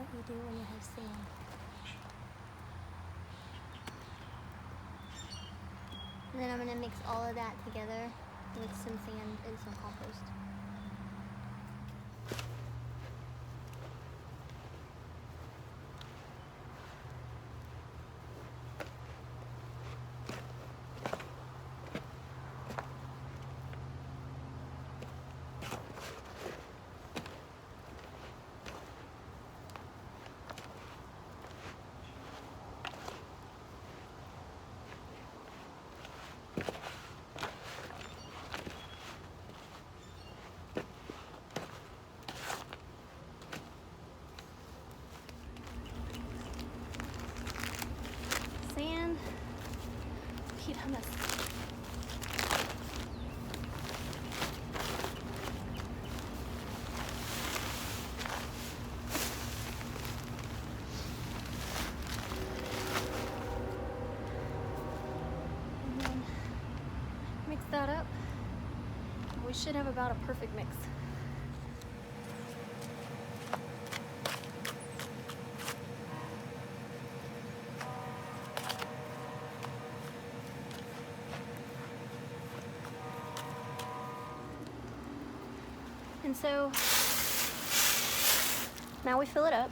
what you do when you have sand. And then I'm gonna mix all of that together with some sand and some compost. Sand, peat hummus. And then mix that up. We should have about a perfect mix. And so now we fill it up.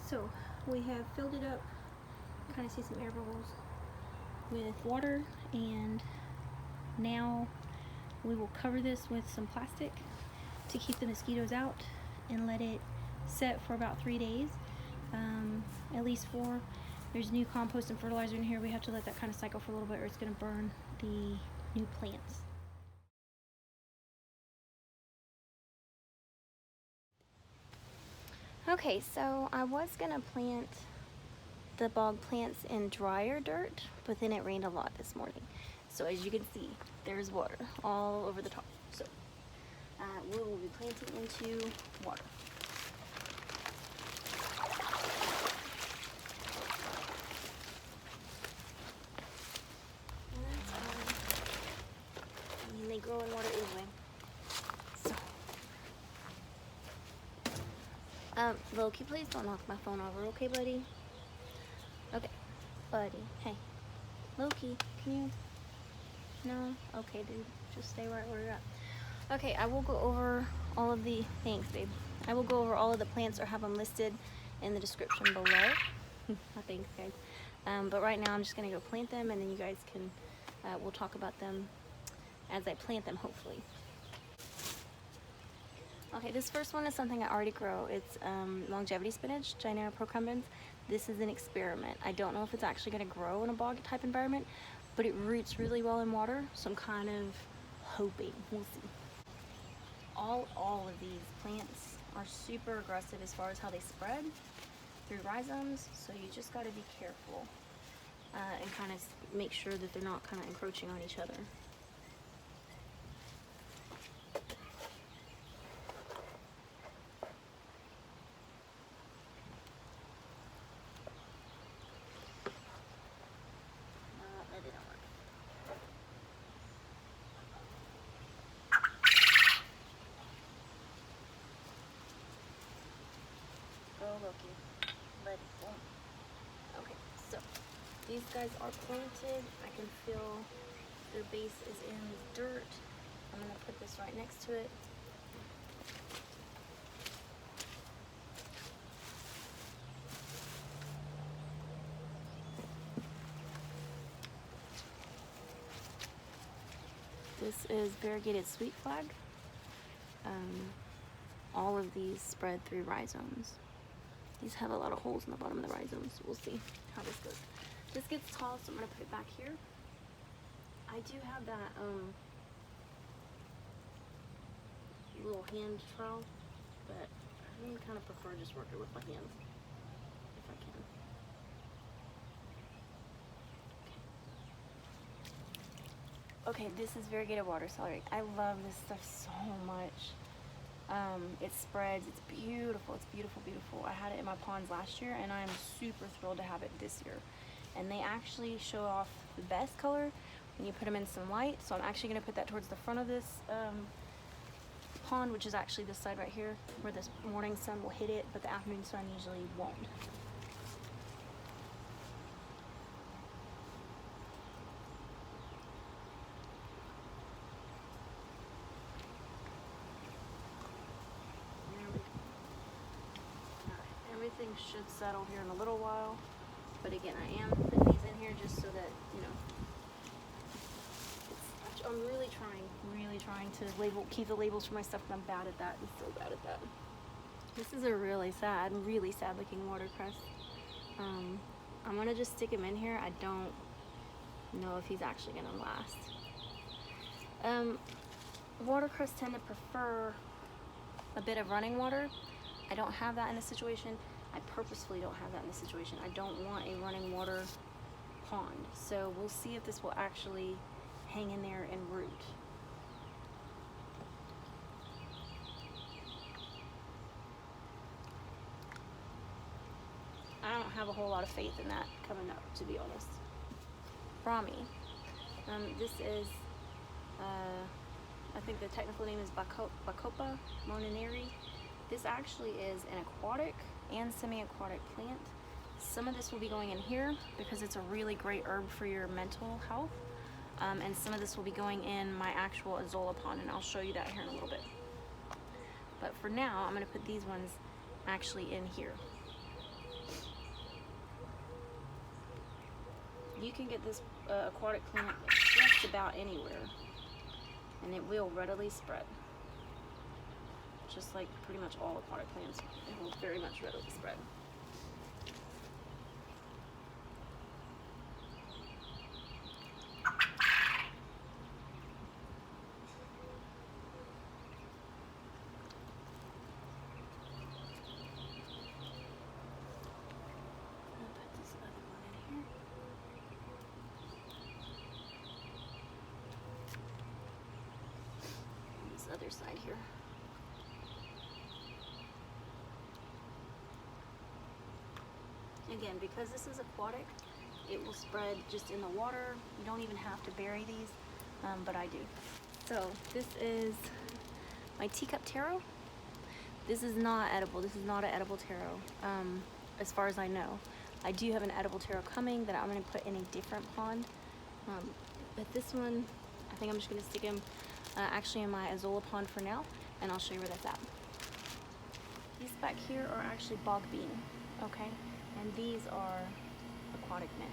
So we have filled it up, kind of see some air bubbles, with water, and now we will cover this with some plastic to keep the mosquitoes out and let it set for about 3 days, at least 4. There's new compost and fertilizer in here. We have to let that kind of cycle for a little bit or it's going to burn the new plants. Okay, so I was going to plant the bog plants in drier dirt, but then it rained a lot this morning. So as you can see, there's water all over the top. So we will be planting into water. They grow in water anyway. So, Loki, please don't knock my phone over, okay, buddy? Okay, buddy. Hey, Loki, can you? No? Okay, dude. Just stay right where you're at. Okay, I will go over all of the, thanks, babe. I will go over all of the plants or have them listed in the description below. Thanks, guys. But right now I'm just gonna go plant them, and then you guys can, we'll talk about them as I plant them, hopefully. Okay, this first one is something I already grow. It's longevity spinach, Gynera procumbens. This is an experiment. I don't know if it's actually going to grow in a bog type environment, but it roots really well in water, so I'm kind of hoping. We'll see. All of these plants are super aggressive as far as how they spread through rhizomes, so you just got to be careful and kind of make sure that they're not kind of encroaching on each other. Loki, let it go. Okay, so these guys are planted. I can feel their base is in dirt. I'm gonna put this right next to it. This is variegated sweet flag. All of these spread through rhizomes. These have a lot of holes in the bottom of the rhizomes. We'll see how this goes. This gets tall, so I'm gonna put it back here. I do have that little hand trowel, but I kind of prefer just working with my hands if I can. Okay, this is variegated water celery. I love this stuff so much. It spreads, it's beautiful, beautiful. I had it in my ponds last year and I'm super thrilled to have it this year. And they actually show off the best color when you put them in some light. So I'm actually gonna put that towards the front of this pond, which is actually this side right here, where this morning sun will hit it, but the afternoon sun usually won't. Everything should settle here in a little while, but again, I am putting these in here just so that, you know, I'm really trying to keep the labels for my stuff, but I'm bad at that. I'm so bad at that. This is a really sad looking watercress. I'm gonna just stick him in here. I don't know if he's actually gonna last. Watercress tend to prefer a bit of running water. I don't have that in this situation. I purposefully don't have that in this situation. I don't want a running water pond. So we'll see if this will actually hang in there and root. I don't have a whole lot of faith in that coming up, to be honest. Brahmi. This is, I think the technical name is Bacopa monineri. This actually is an aquatic and semi-aquatic plant. Some of this will be going in here because it's a really great herb for your mental health. And some of this will be going in my actual Azolla pond, and I'll show you that here in a little bit. But for now, I'm gonna put these ones actually in here. You can get this aquatic plant just about anywhere, and it will readily spread. Just like pretty much all aquatic plants, it will very much readily spread. Other side here. Again, because this is aquatic, it will spread just in the water. You don't even have to bury these, but I do. So this is my teacup taro. This is not edible. This is not an edible taro, as far as I know. I do have an edible taro coming that I'm going to put in a different pond, but this one, I think I'm just going to stick him actually in my Azolla pond for now, and I'll show you where that's at. These back here are actually bog bean, okay? And these are aquatic mint,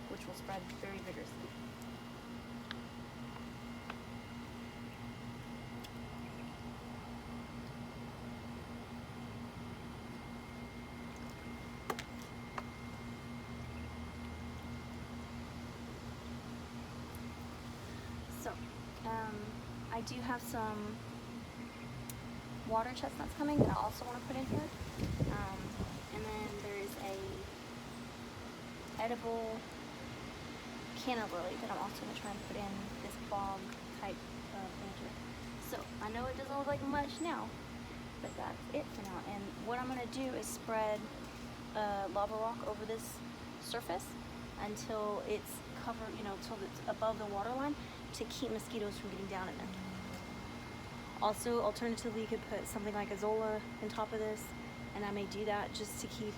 which will spread very vigorously. So, I do have some water chestnuts coming that I also want to put in here. And then there is a edible canna lily that I'm also going to try and put in this bog type planter. So, I know it doesn't look like much now, but that's it for now. And what I'm going to do is spread lava rock over this surface until it's covered, you know, until it's above the water line, to keep mosquitoes from getting down in there. Also, alternatively, you could put something like Azolla on top of this, and I may do that just to keep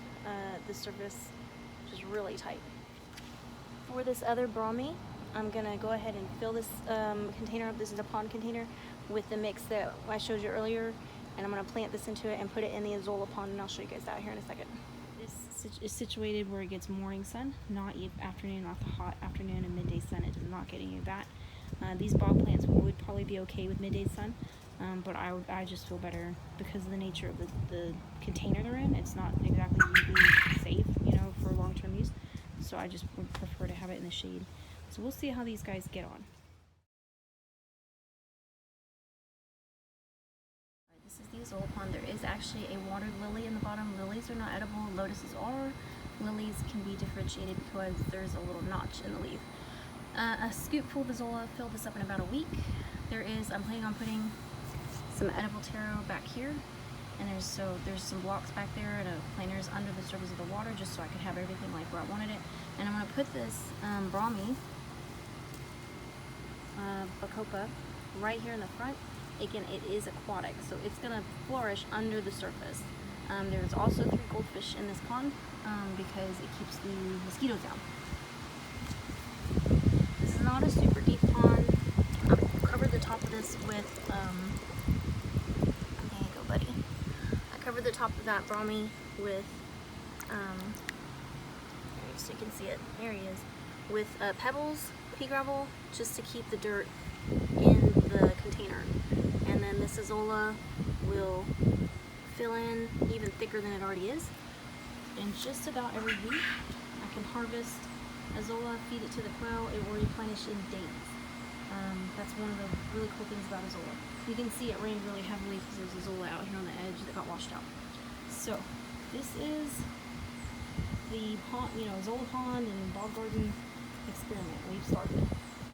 the surface just really tight. For this other brahmi, I'm gonna go ahead and fill this container up. This is a pond container with the mix that I showed you earlier, and I'm gonna plant this into it and put it in the Azolla pond, and I'll show you guys that here in a second. This is situated where it gets morning sun, not afternoon, not the hot afternoon and midday sun. It does not get any of that. These bog plants would probably be okay with midday sun, but I just feel better because of the nature of the container they're in. It's not exactly UV safe, you know, for long-term use. So I just would prefer to have it in the shade. So we'll see how these guys get on. This is the Azolla pond. There is actually a watered lily in the bottom. Lilies are not edible. Lotuses are. Lilies can be differentiated because there's a little notch in the leaf. A scoopful of Azolla, fill this up in about a week. I'm planning on putting some edible taro back here, and there's some blocks back there and planters under the surface of the water, just so I could have everything like where I wanted it. And I'm gonna put this brahmi bacopa right here in the front. Again, it is aquatic, so it's gonna flourish under the surface. There's also 3 goldfish in this pond because it keeps the mosquitoes down. This is not a super deep pond. I've covered the top of this with, there you go, buddy. I covered the top of that brahmi with, so you can see it, there he is, with pebbles, pea gravel, just to keep the dirt in the container. And then this azolla will fill in even thicker than it already is. And just about every week, I can harvest azolla, feed it to the quail. It will replenish in days. That's one of the really cool things about azolla. You can see it rained really heavily because there's azolla out here on the edge that got washed out. So this is the pond, azolla pond and Bog Garden experiment we've started.